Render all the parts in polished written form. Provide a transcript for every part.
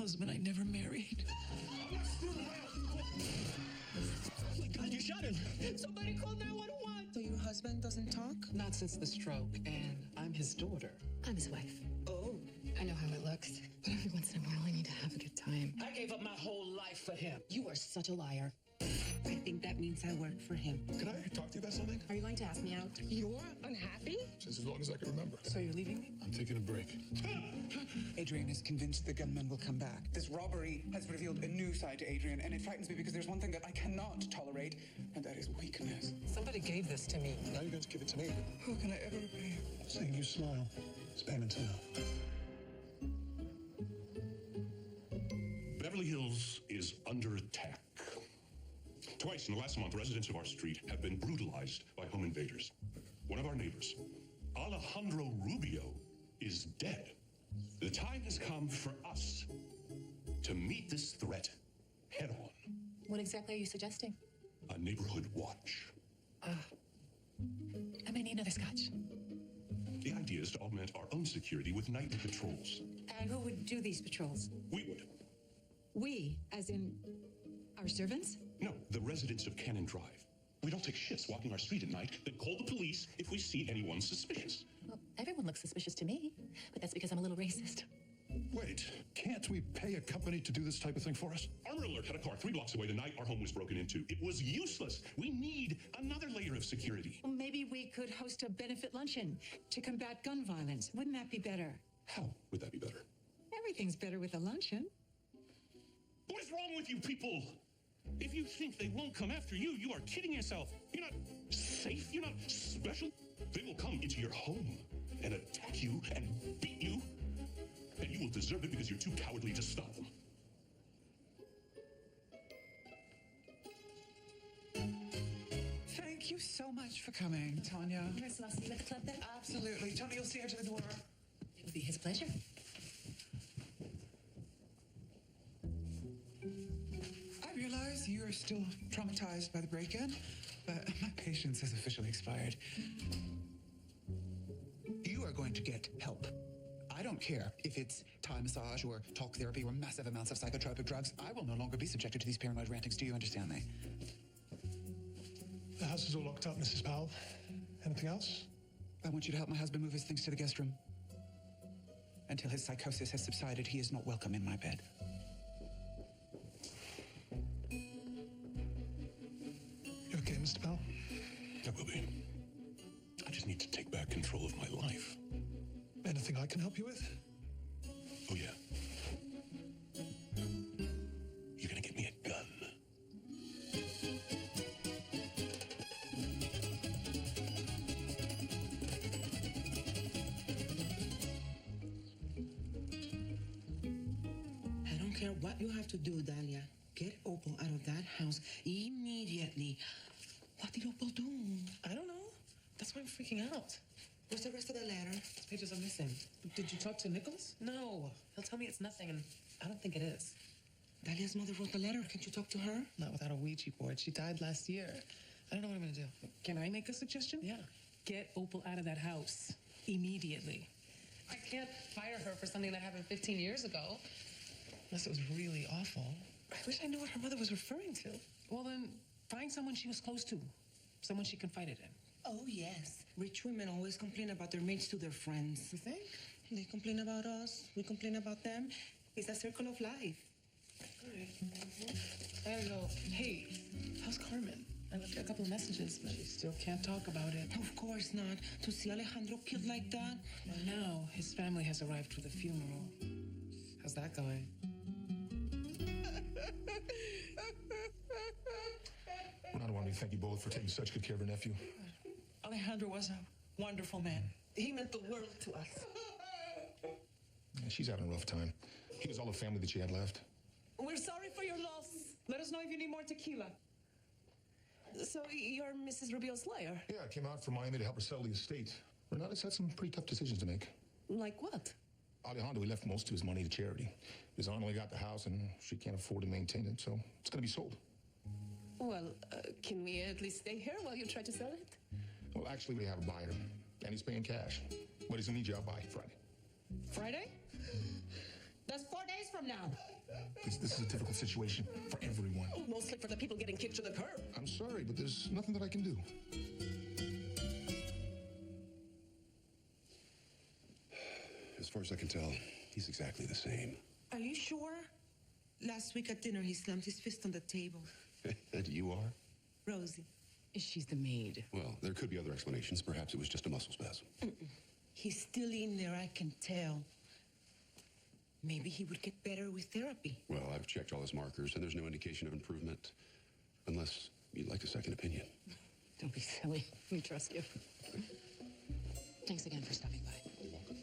husband I never married. Oh my God, you shot him. Somebody call 911. So your husband doesn't talk? Not since the stroke, and I'm his daughter. I'm his wife. Oh. I know how it looks, but every once in a while I need to have a good time. I gave up my whole life for him. You are such a liar. I think that means I work for him. Can I talk to you about something? Are you going to ask me out? You're unhappy? Since as long as I can remember. So you're leaving me? I'm taking a break. Adrian is convinced the gunman will come back. This robbery has revealed a new side to Adrian, and it frightens me because there's one thing that I cannot tolerate, and that is weakness. Somebody gave this to me. Now you're going to give it to me. How can I ever repay you? Seeing you smile is payment enough. Beverly Hills is under attack. Twice in the last month, residents of our street have been brutalized by home invaders. One of our neighbors, Alejandro Rubio, is dead. The time has come for us to meet this threat head on. What exactly are you suggesting? A neighborhood watch. I may need another scotch. The idea is to augment our own security with nightly patrols. And who would do these patrols? We would. We, as in our servants? No, the residents of Cannon Drive. We don't take shifts walking our street at night, then call the police if we see anyone suspicious. Well, everyone looks suspicious to me, but that's because I'm a little racist. Wait, can't we pay a company to do this type of thing for us? Armor Alert had a car 3 blocks away the night our home was broken into. It was useless. We need another layer of security. Well, maybe we could host a benefit luncheon to combat gun violence. Wouldn't that be better? How would that be better? Everything's better with a luncheon. What is wrong with you people? If you think they won't come after you, you are kidding yourself. You're not safe. You're not special. They will come into your home and attack you and beat you. And you will deserve it because you're too cowardly to stop them. Thank you so much for coming, Tanya. Miss I'll see you at the club then? Absolutely. Tony, you'll see her to the door. It would be his pleasure. I realize you are still traumatized by the break-in, but my patience has officially expired. You are going to get help. I don't care if it's Thai massage or talk therapy or massive amounts of psychotropic drugs. I will no longer be subjected to these paranoid rantings. Do you understand me? The house is all locked up, Mrs. Powell. Anything else? I want you to help my husband move his things to the guest room. Until his psychosis has subsided, he is not welcome in my bed. You okay, Mr. Powell? I will be. I just need to take back control of my life. Anything I can help you with? Oh, yeah. You're gonna get me a gun. I don't care what you have to do, Dahlia. Get Opal out of that house immediately. What did Opal do? I don't know. That's why I'm freaking out. What's the rest of the letter? These pages are missing. Did you talk to Nicholas? No. He'll tell me it's nothing, and I don't think it is. Dahlia's mother wrote the letter. Can't you talk to her? Not without a Ouija board. She died last year. I don't know what I'm going to do. Can I make a suggestion? Yeah. Get Opal out of that house immediately. I can't fire her for something that happened 15 years ago. Unless it was really awful. I wish I knew what her mother was referring to. Well, then, find someone she was close to. Someone she confided in. Oh, yes. Rich women always complain about their mates to their friends. You think? They complain about us. We complain about them. It's a circle of life. All right. I gotta go. Hey, how's Carmen? I left her a couple of messages, but she still can't talk about it. Of course not. To see Alejandro killed like that. Well, now his family has arrived for the funeral. How's that going? Well, I want to thank you both for taking such good care of your nephew. Alejandro was a wonderful man. He meant the world to us. Yeah, she's having a rough time. He was all the family that she had left. We're sorry for your loss. Let us know if you need more tequila. So you're Mrs. Rubio's lawyer? Yeah, I came out from Miami to help her settle the estate. Renata's had some pretty tough decisions to make. Like what? Alejandro, he left most of his money to charity. His aunt only got the house, and she can't afford to maintain it, so it's going to be sold. Well, can we at least stay here while you try to sell it? Well, actually, we have a buyer, and he's paying cash. But he's going to need you out by Friday. Friday? That's 4 days from from now? This is a difficult situation for everyone. Oh, mostly for the people getting kicked to the curb. I'm sorry, but there's nothing that I can do. As far as I can tell, he's exactly the same. Are you sure? Last week at dinner, he slammed his fist on the table. And you are? Rosie. She's the maid. Well, there could be other explanations. Perhaps it was just a muscle spasm. He's still in there, I can tell. Maybe he would get better with therapy. Well, I've checked all his markers, and there's no indication of improvement. Unless you'd like a second opinion. Don't be silly. We trust you. Thanks again for stopping by. You're welcome.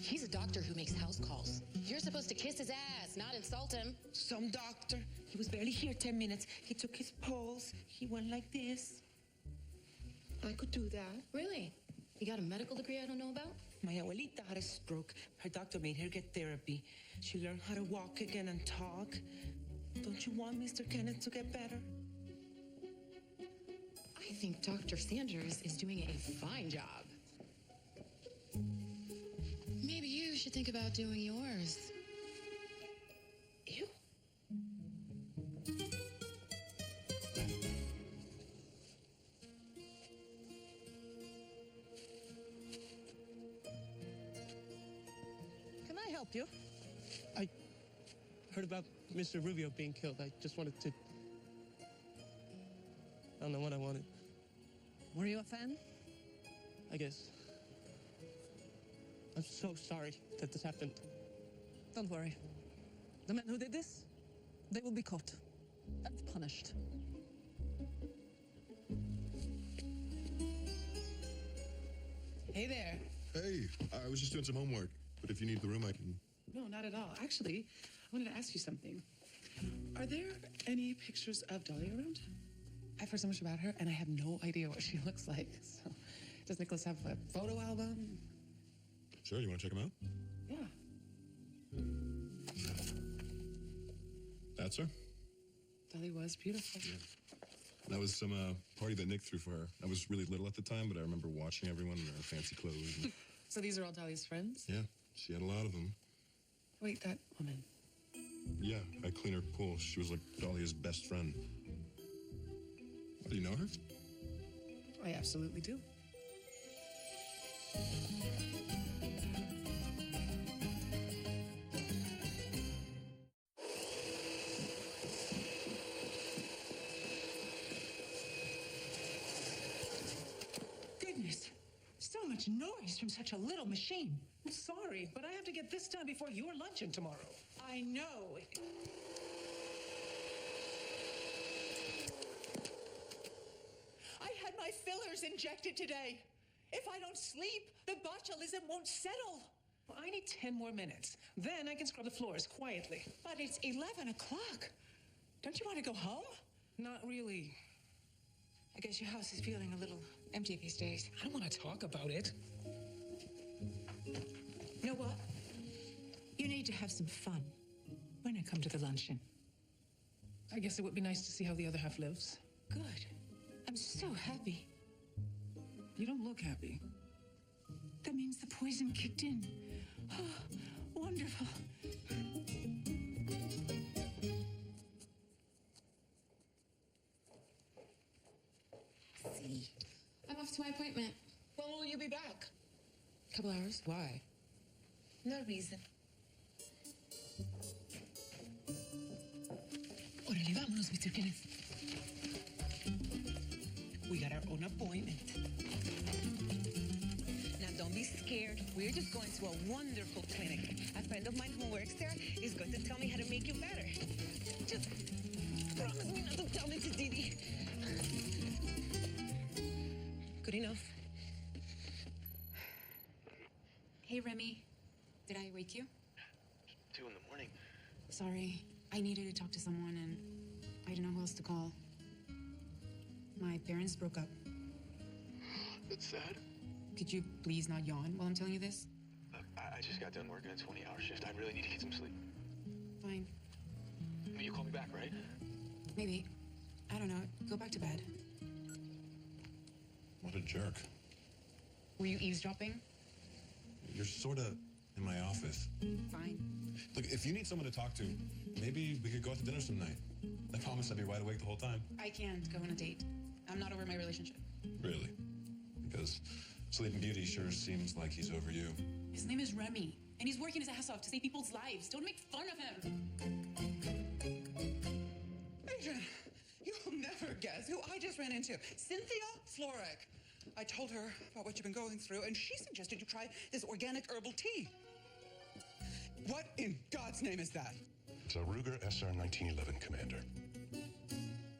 He's a doctor who makes house calls. You're supposed to kiss his ass, not insult him. Some doctor. He was barely here 10 minutes. He took his pulse. He went like this. I could do that. Really? You got a medical degree I don't know about? My abuelita had a stroke. Her doctor made her get therapy. She learned how to walk again and talk. Don't you want Mr. Kenneth to get better? I think Dr. Sanders is doing a fine job. Maybe you should think about doing yours. Ew. Can I help you? I heard about Mr. Rubio being killed. I just wanted to... I don't know what I wanted, Were you a fan? I guess. I'm so sorry that this happened. Don't worry. The men who did this, they will be caught and punished. Hey there. Hey, I was just doing some homework, but if you need the room, I can... No, not at all. Actually, I wanted to ask you something. Are there any pictures of Dolly around? I've heard so much about her, and I have no idea what she looks like. So, does Nicholas have a photo album? Sure, you want to check them out? Yeah. That's her? Dolly was beautiful. Yeah. That was some party that Nick threw for her. I was really little at the time, but I remember watching everyone in their fancy clothes. And... So these are all Dolly's friends? Yeah, she had a lot of them. Wait, that woman. Yeah, I cleaned her pool. She was like Dahlia's best friend. Do you know her? I absolutely do. Goodness, so much noise from such a little machine. I'm sorry, but I have to get this done before your luncheon tomorrow. I know. I had my fillers injected today. If I don't sleep, the botulism won't settle. Well, I need 10 more minutes. Then I can scrub the floors quietly. But it's 11 o'clock. Don't you want to go home? Not really. I guess your house is feeling a little empty these days. I don't want to talk about it. You know what? You need to have some fun when I come to the luncheon. I guess it would be nice to see how the other half lives. Good. I'm so happy. You don't look happy. That means the poison kicked in. Oh, wonderful. See. I'm off to my appointment. When will you be back? Couple hours. Why? No reason. Órale, vámonos, Mr. Kenneth. We got our own appointment. Now, don't be scared. We're just going to a wonderful clinic. A friend of mine who works there is going to tell me how to make you better. Just promise me not to tell Mrs. Didi. Good enough. Hey, Remy. Did I wake you? 2 in the morning. Sorry. I needed to talk to someone, and I didn't know who else to call. My parents broke up. That's sad. Could you please not yawn while I'm telling you this? Look, I just got done working a 20-hour shift. I really need to get some sleep. Fine. I mean, you'll call me back, right? Maybe. I don't know. Go back to bed. What a jerk. Were you eavesdropping? You're sort of in my office. Fine. Look, if you need someone to talk to, maybe we could go out to dinner some night. I promise I'll be wide awake the whole time. I can't go on a date. I'm not over my relationship. Really? Because Sleeping Beauty sure seems like he's over you. His name is Remy, and he's working his ass off to save people's lives. Don't make fun of him. Adrian, you'll never guess who I just ran into. Cynthia Florek. I told her about what you've been going through, and she suggested you try this organic herbal tea. What in God's name is that? It's a Ruger SR 1911, Commander.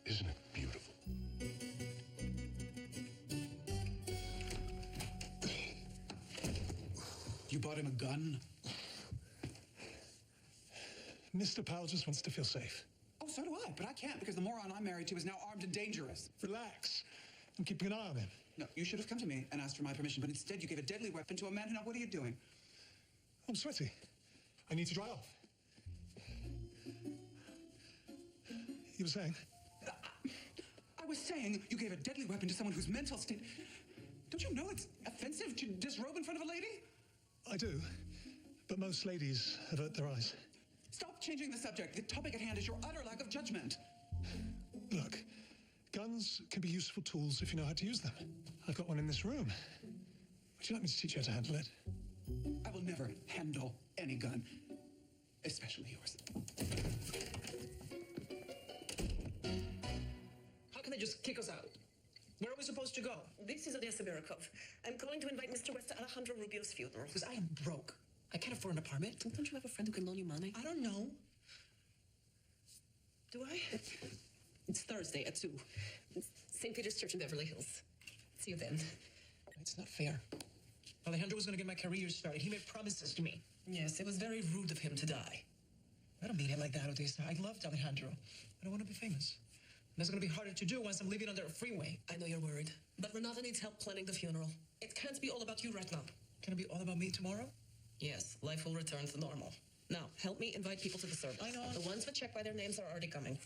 Isn't it beautiful? You bought him a gun? Mr. Powell just wants to feel safe. Oh, so do I, but I can't because the moron I'm married to is now armed and dangerous. Relax. I'm keeping an eye on him. No, you should have come to me and asked for my permission, but instead you gave a deadly weapon to a man who, now what are you doing? I'm sweaty. I need to dry off. You were saying? I was saying you gave a deadly weapon to someone whose mental state... Don't you know it's offensive to disrobe in front of a lady? I do, but most ladies avert their eyes. Stop changing the subject. The topic at hand is your utter lack of judgment. Look, guns can be useful tools if you know how to use them. I've got one in this room. Would you like me to teach you how to handle it? I will never handle any gun, especially yours. How can they just kick us out? Where are we supposed to go? This is Odessa Berikov. I'm going to invite Mr. West to Alejandro Rubio's funeral. Because I am broke. I can't afford an apartment. Don't you have a friend who can loan you money? I don't know. Do I? It's Thursday at 2. St. Peter's Church in Beverly Hills. See you then. It's not fair. Alejandro was going to get my career started. He made promises to me. Yes, it was very rude of him to die. I don't mean it like that, Odessa. I loved Alejandro. I don't want to be famous. That's going to be harder to do once I'm living under a freeway. I know you're worried, but Renata needs help planning the funeral. It can't be all about you right now. Can it be all about me tomorrow? Yes, life will return to normal. Now, help me invite people to the service. I know. The ones who check by their names are already coming.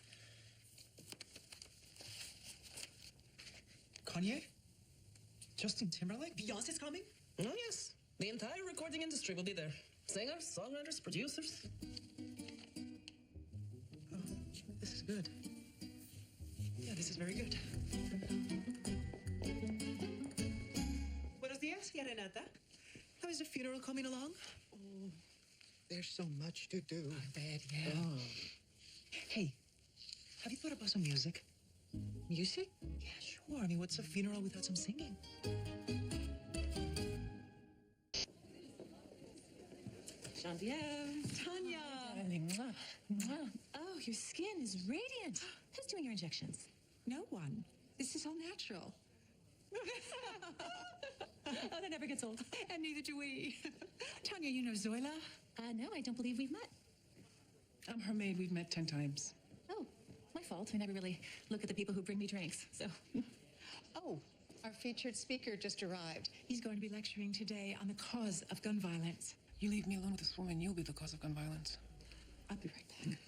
Kanye? Justin Timberlake? Beyonce's coming? Oh, yes. The entire recording industry will be there. Singers, songwriters, producers. Oh, this is good. Yeah, this is very good. Buenos días, tía Renata. How is the funeral coming along? Oh, there's so much to do. I bet, yeah. Oh. Hey, have you thought about some music? Music? Yeah, sure. I mean, what's a funeral without some singing? Genevieve. Tanya. Oh, your skin is radiant. Who's doing your injections? No one. This is all natural. Oh, that never gets old. And neither do we. Tanya, you know Zoila? No, I don't believe we've met. I'm her maid. We've met 10 times. Oh, my fault. I never really look at the people who bring me drinks, so. Oh, our featured speaker just arrived. He's going to be lecturing today on the cause of gun violence. You leave me alone with this woman, you'll be the cause of gun violence. I'll be right back.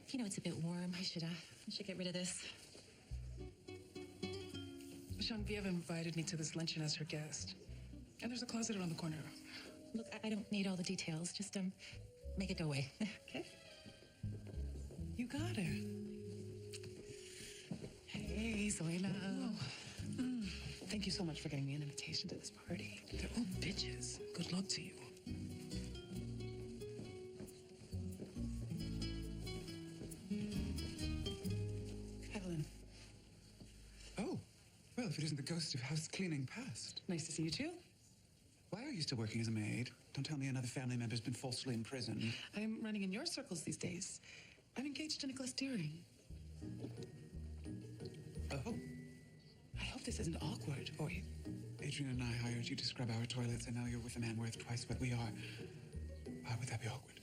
You know, it's a bit warm. I should get rid of this. Genevieve invited me to this luncheon as her guest. And there's a closet around the corner. Look, I don't need all the details. Just, make it go away. Okay? You got her. Hey, Zoila. Oh. Thank you so much for getting me an invitation to this party. They're all bitches. Good luck to you. Evelyn. Oh, well, if it isn't the ghost of house cleaning past. Nice to see you too. Why are you still working as a maid? Don't tell me another family member's been falsely imprisoned. I'm running in your circles these days. I'm engaged to Nicholas Deering. Oh. I hope this isn't awkward for you. Adrian and I hired you to scrub our toilets, and now you're with a man worth twice what we are. Why would that be awkward?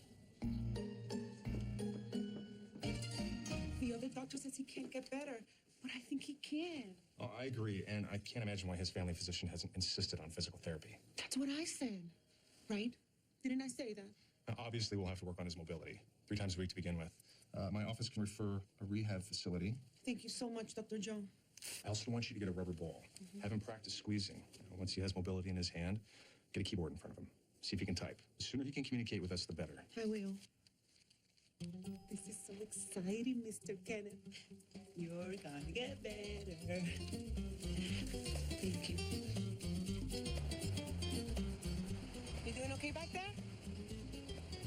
The other doctor says he can't get better, but I think he can. Oh, I agree, and I can't imagine why his family physician hasn't insisted on physical therapy. That's what I said, right? Didn't I say that? Now, obviously, we'll have to work on his mobility 3 times a week to begin with. My office can refer a rehab facility. Thank you so much, Dr. Joe. I also want you to get a rubber ball. Have him practice squeezing. Once he has mobility in his hand, get a keyboard in front of him. See if he can type. The sooner he can communicate with us, the better. I will. This is so exciting, Mr. Kenneth. You're gonna get better. Thank you. You doing okay back there?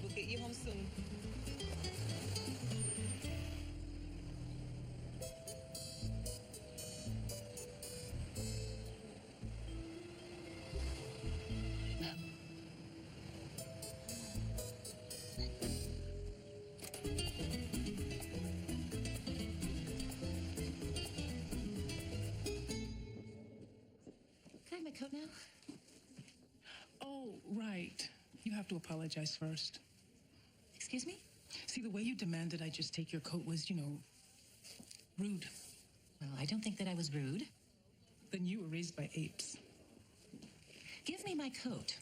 We'll get you home soon. Can I have my coat now? Oh, right. You have to apologize first. Excuse me? See, the way you demanded I just take your coat was, rude. Well, I don't think that I was rude. Then you were raised by apes. Give me my coat.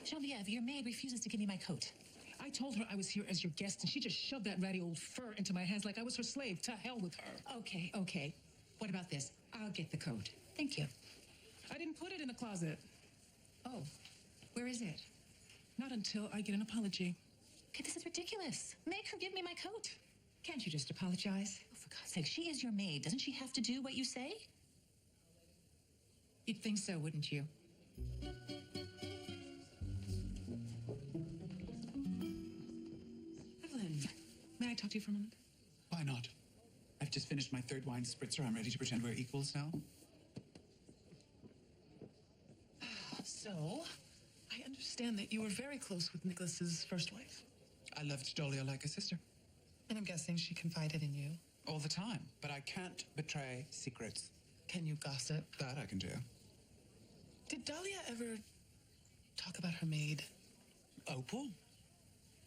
Genevieve, your maid refuses to give me my coat. I told her I was here as your guest, and she just shoved that ratty old fur into my hands like I was her slave. To hell with her. Okay. What about this? I'll get the coat. Thank you. I didn't put it in the closet. Oh, where is it? Not until I get an apology. Okay, this is ridiculous. Make her give me my coat. Can't you just apologize? Oh, for God's sake, she is your maid. Doesn't she have to do what you say? You'd think so, wouldn't you? Evelyn, May I talk to you for a moment? why not? I've just finished my third wine spritzer. I'm ready to pretend we're equals now. So, I understand that you were very close with Nicholas's first wife. I loved Dahlia like a sister. And I'm guessing she confided in you. All the time. But I can't betray secrets. Can you gossip? That I can do. Did Dahlia ever talk about her maid? Opal?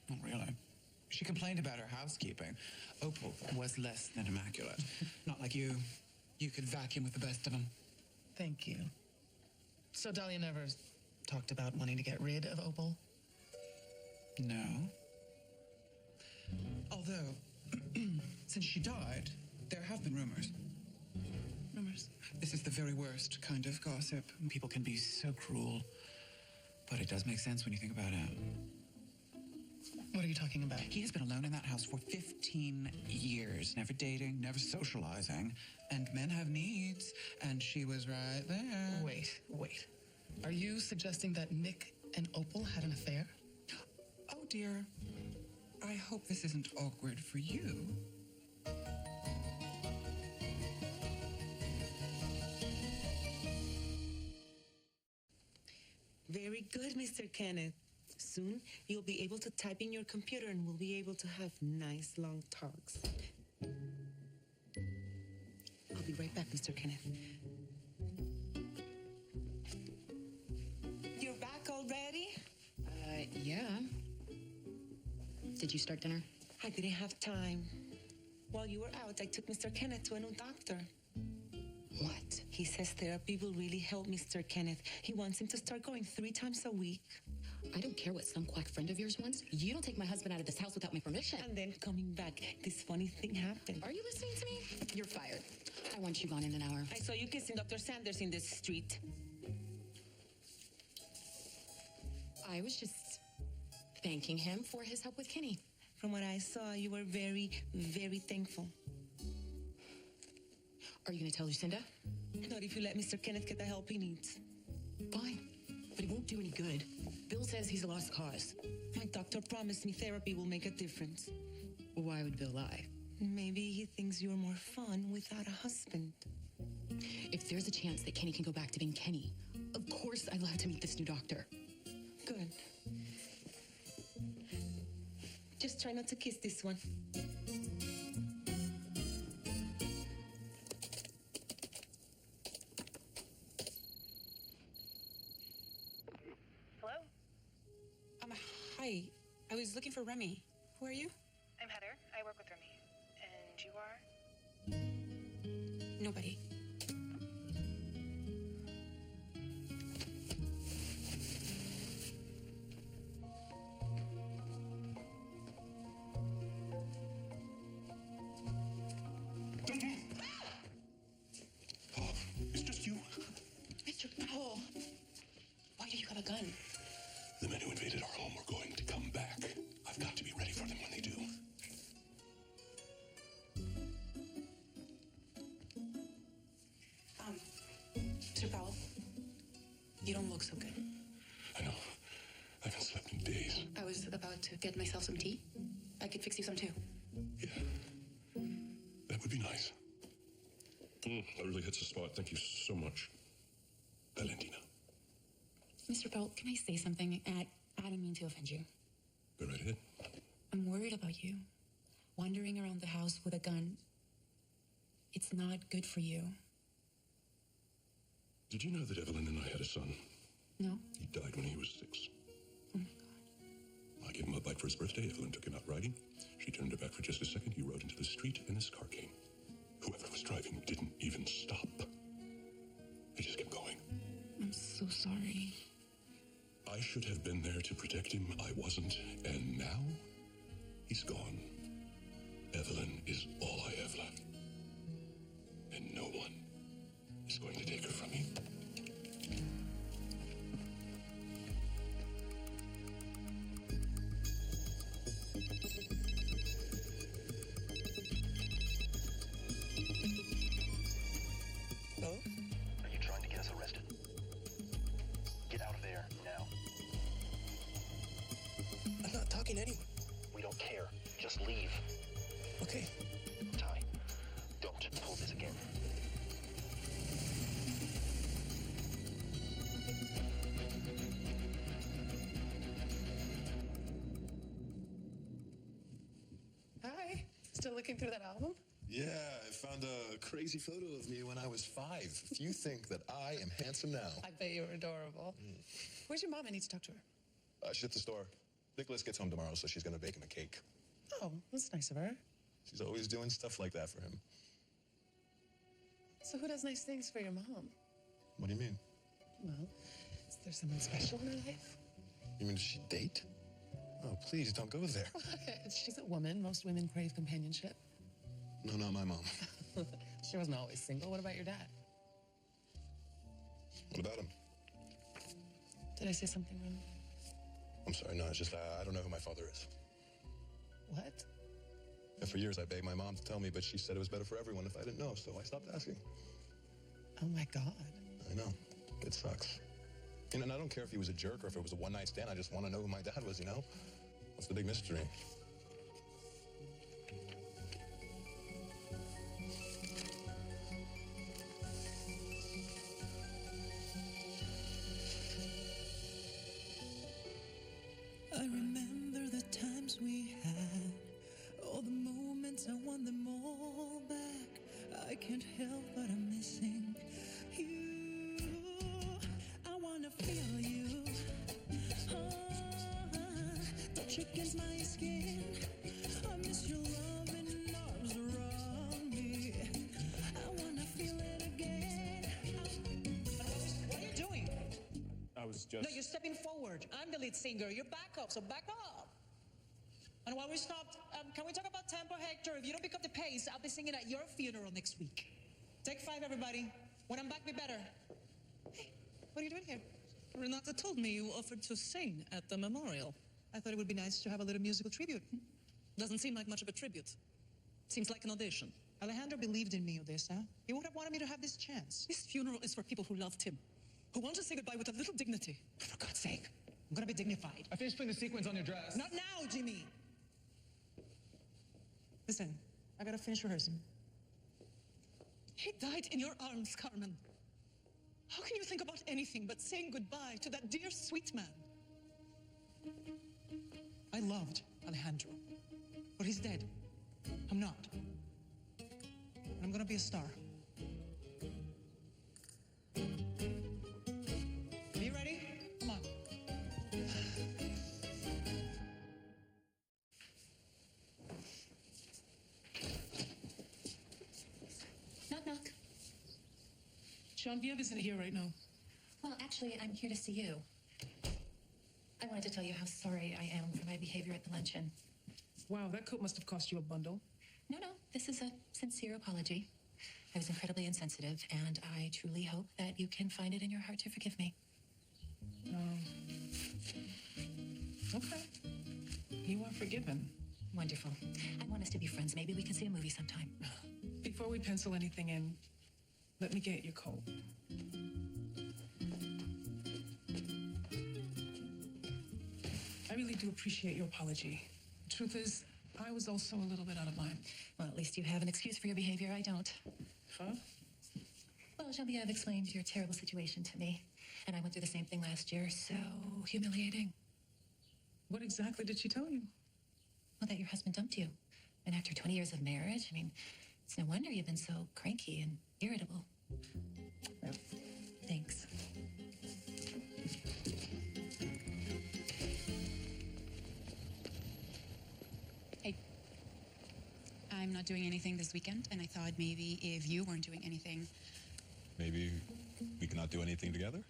Not really. She complained about her housekeeping. Opal was less than immaculate. Not like you. You could vacuum with the best of them. Thank you. So Dahlia never talked about wanting to get rid of Opal? No. Although, since she died, there have been rumors. Rumors? This is the very worst kind of gossip. People can be so cruel. But it does make sense when you think about it. What are you talking about? He has been alone in that house for 15 years, never dating, never socializing. And men have needs, and she was right there. Wait. Are you suggesting that Nick and Opal had an affair? Oh, dear. I hope this isn't awkward for you. Very good, Mr. Kenneth. Soon, you'll be able to type in your computer and we'll be able to have nice, long talks. I'll be right back, Mr. Kenneth. You're back already? Yeah. Did you start dinner? I didn't have time. While you were out, I took Mr. Kenneth to a new doctor. What? He says therapy will really help Mr. Kenneth. He wants him to start going 3 times a week. I don't care what some quack friend of yours wants. You don't take my husband out of this house without my permission. And then coming back, this funny thing happened. Are you listening to me? You're fired. I want you gone in an hour. I saw you kissing Dr. Sanders in this street. I was just thanking him for his help with Kenny. From what I saw, you were very, very thankful. Are you going to tell Lucinda? Not if you let Mr. Kenneth get the help he needs. Fine, but it won't do any good. Bill says he's a lost cause. My doctor promised me therapy will make a difference. Why would Bill lie? Maybe he thinks you're more fun without a husband. If there's a chance that Kenny can go back to being Kenny, of course I'd love to meet this new doctor. Good. Just try not to kiss this one. Hello? Hi. I was looking for Remy. Who are you? I'm Heather. I work with Remy. And you are? Nobody. The men who invaded our home were going to come back. I've got to be ready for them when they do. Mr. Powell, you don't look so good. I know. I haven't slept in days. I was about to get myself some tea. I could fix you some too. That would be nice. That really hits the spot. Thank you so much. Valentina. Mr. Powell, can I say something? I don't mean to offend you. Go right ahead. I'm worried about you. Wandering around the house with a gun. It's not good for you. Did you know that Evelyn and I had a son? No. He died when he was 6. Oh, my I gave him a bike for his birthday. Evelyn took him out riding. She turned her back for just a second. He rode into the street and his car came. Whoever was driving didn't even stop. He just kept going. I'm so sorry. I should have been there to protect him. I wasn't. And now, he's gone. Evelyn is all I have left. And no one is going to take her from me. Hello? Are you trying to get us arrested? Get out of there, now. I'm not talking to anyone. We don't care. Just leave. Okay. Ty, don't pull this again. Hi. Still looking through that album? Yeah, I found a crazy photo of me when I was 5. If you think that I am handsome now. I bet you were adorable. Where's your mom? I need to talk to her. She's at the store. Nicholas gets home tomorrow, so she's gonna bake him a cake. Oh, that's nice of her. She's always doing stuff like that for him. So who does nice things for your mom? What do you mean? Well, is there someone special in her life? You mean, does she date? Oh, please, don't go there. She's a woman. Most women crave companionship. No, not my mom. She wasn't always single. What about your dad? What about him? Did I say something wrong? I'm sorry, no, it's just I don't know who my father is. What? And for years, I begged my mom to tell me, but she said it was better for everyone if I didn't know, so I stopped asking. Oh, my God. I know. It sucks. You know, and I don't care if he was a jerk or if it was a one-night stand. I just want to know who my dad was, you know? What's the big mystery? I remember the times we had, all the moments I want them all back. I can't help but I'm missing you. I wanna feel you, touch against my skin. I miss your love and arms around me. I wanna feel it again. What are you doing? I was just... No, you're stepping forward. I'm the lead singer. You're back up, so back up. And while we stopped, can we talk about tempo, Hector? If you don't pick up the pace, I'll be singing at your funeral next week. Take 5, everybody. When I'm back, be better. Hey, what are you doing here? Renata told me you offered to sing at the memorial. I thought it would be nice to have a little musical tribute. Doesn't seem like much of a tribute. Seems like an audition. Alejandro believed in me, Odessa. He would have wanted me to have this chance. This funeral is for people who loved him, who want to say goodbye with a little dignity. For God's sake, I'm gonna be dignified. I finished putting the sequins on your dress. Not now, Jimmy. Listen, I gotta finish rehearsing. He died in your arms, Carmen. How can you think about anything but saying goodbye to that dear, sweet man? I loved Alejandro, but he's dead. I'm not. And I'm gonna be a star. Are you ready? Come on. Knock, knock. Genevieve isn't here right now. Well, actually, I'm here to see you. I wanted to tell you how sorry I am for my behavior at the luncheon. Wow, that coat must have cost you a bundle. No, this is a sincere apology. I was incredibly insensitive, and I truly hope that you can find it in your heart to forgive me. Okay. You are forgiven. Wonderful. I want us to be friends. Maybe we can see a movie sometime. Before we pencil anything in, let me get your coat. I really do appreciate your apology. Truth is, I was also a little bit out of line. Well, at least you have an excuse for your behavior. I don't. Huh? Well, Genevieve explained your terrible situation to me, and I went through the same thing last year. So humiliating. What exactly did she tell you? Well, that your husband dumped you. And after 20 years of marriage, I mean, it's no wonder you've been so cranky and irritable. Well, thanks. Hey, I'm not doing anything this weekend, and I thought maybe if you weren't doing anything. Maybe we cannot do anything together?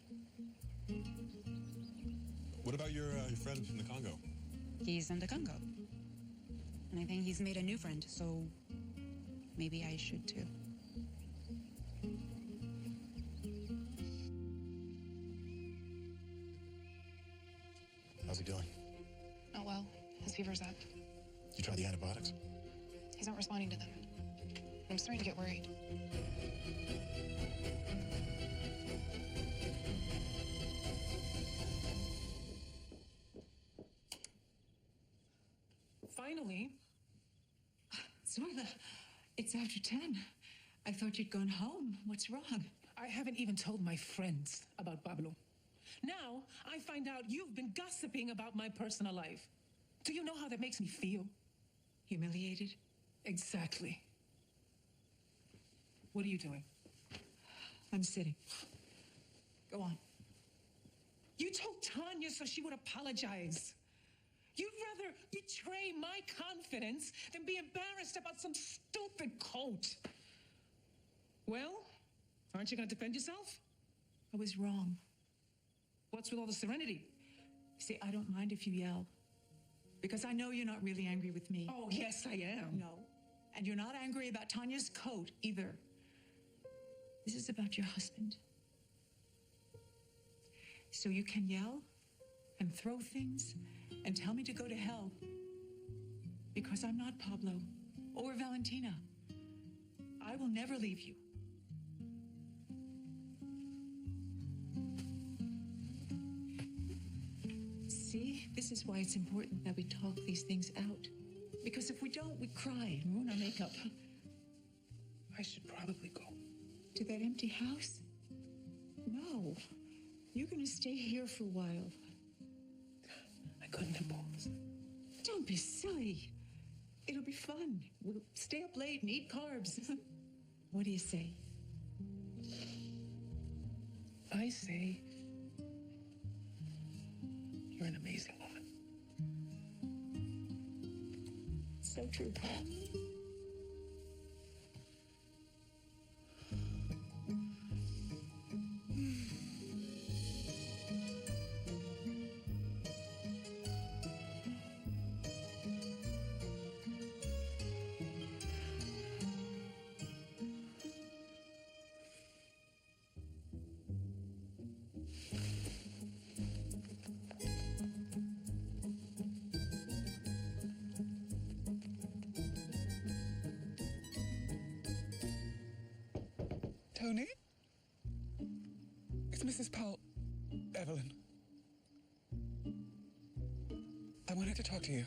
What about your friend from the Congo? He's in the Congo. And I think he's made a new friend, so maybe I should too. How's he doing? Oh, well, his fever's up. You tried the antibiotics? He's not responding to them. I'm starting to get worried. Finally. Zorla, it's after 10. I thought you'd gone home. What's wrong? I haven't even told my friends about Pablo. Now, I find out you've been gossiping about my personal life. Do you know how that makes me feel? Humiliated? Exactly. What are you doing? I'm sitting. Go on. You told Tanya so she would apologize. You'd rather betray my confidence than be embarrassed about some stupid coat. Well, aren't you going to defend yourself? I was wrong. What's with all the serenity? See, I don't mind if you yell. Because I know you're not really angry with me. Oh, yes, I am. No. And you're not angry about Tanya's coat either. This is about your husband. So you can yell and throw things and tell me to go to hell. Because I'm not Pablo or Valentina. I will never leave you. See, this is why it's important that we talk these things out. Because if we don't, we cry and ruin our makeup. I should probably go. To that empty house? No. You're going to stay here for a while. I couldn't impose. Don't be silly. It'll be fun. We'll stay up late and eat carbs. What do you say? I say you're an amazing woman. So true. Tony? It's Mrs. Powell. Evelyn. I wanted to talk to you.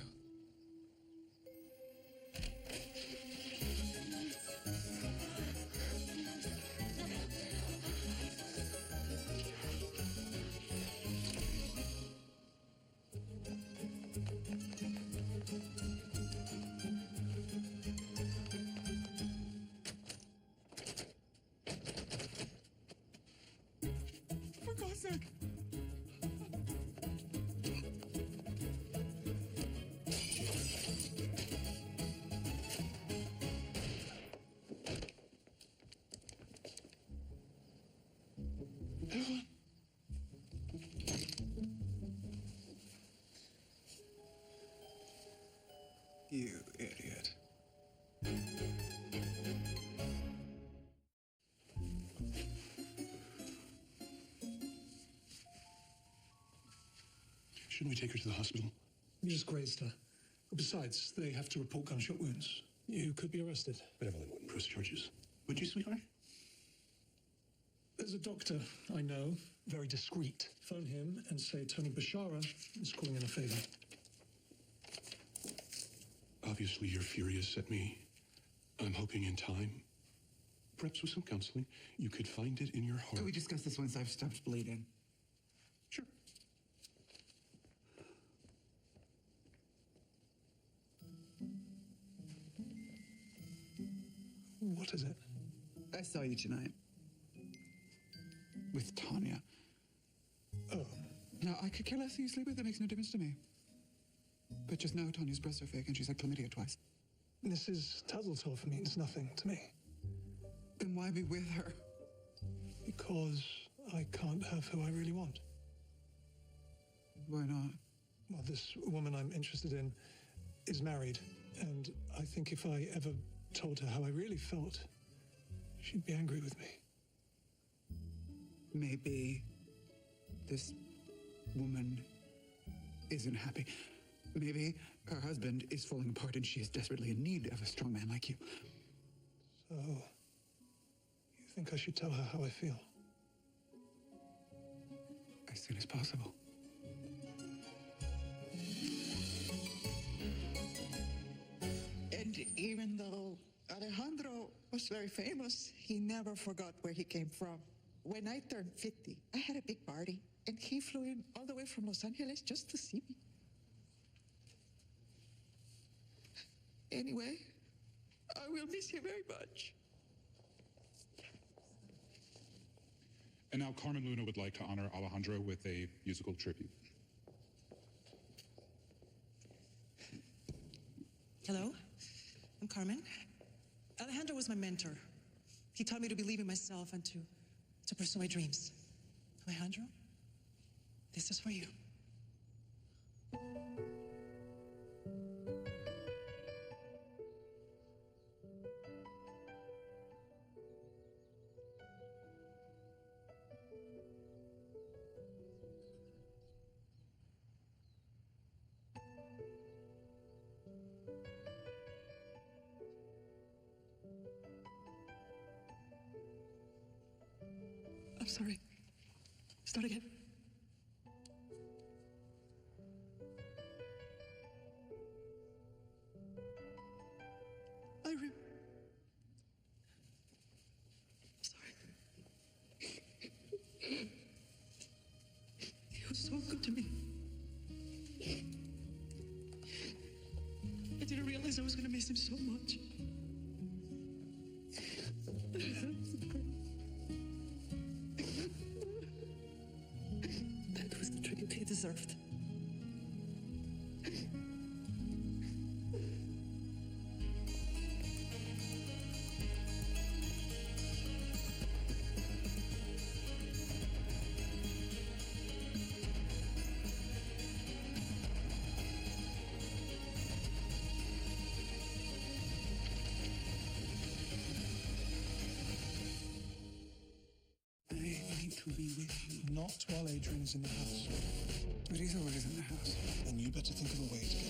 For God's sake. Evelyn. You idiot. Shouldn't we take her to the hospital? You just grazed her. Besides, they have to report gunshot wounds. You could be arrested. But Evelyn wouldn't press charges. Would you, sweetheart? There's a doctor I know, very discreet. Phone him and say Tony Bashara is calling in a favor. Obviously, you're furious at me. I'm hoping in time, perhaps with some counseling, you could find it in your heart. Could we discuss this once I've stopped bleeding? Sure. What is it? I saw you tonight. With Tanya. Oh. Now, I could care less who you sleep with. That makes no difference to me. But just know Tanya's breasts are fake and she's had chlamydia twice. This is Tazeltov for me. It's nothing to me. Then why be with her? Because I can't have who I really want. Why not? Well, this woman I'm interested in is married, and I think if I ever told her how I really felt, she'd be angry with me. Maybe this woman isn't happy. Maybe her husband is falling apart and she is desperately in need of a strong man like you. So, you think I should tell her how I feel? As soon as possible. And even though Alejandro was very famous, he never forgot where he came from. When I turned 50, I had a big party, and he flew in all the way from Los Angeles just to see me. Anyway, I will miss him very much. And now Carmen Luna would like to honor Alejandro with a musical tribute. Hello, I'm Carmen. Alejandro was my mentor. He taught me to believe in myself and to pursue my dreams. Alejandro, this is for you. I'm sorry. Start again. Sorry. He was so good to me. I didn't realize I was going to miss him so much. That was the tribute he deserved. To be with you. Not while Adrian is in the house. But he's always in the house. Then you better think of a way to get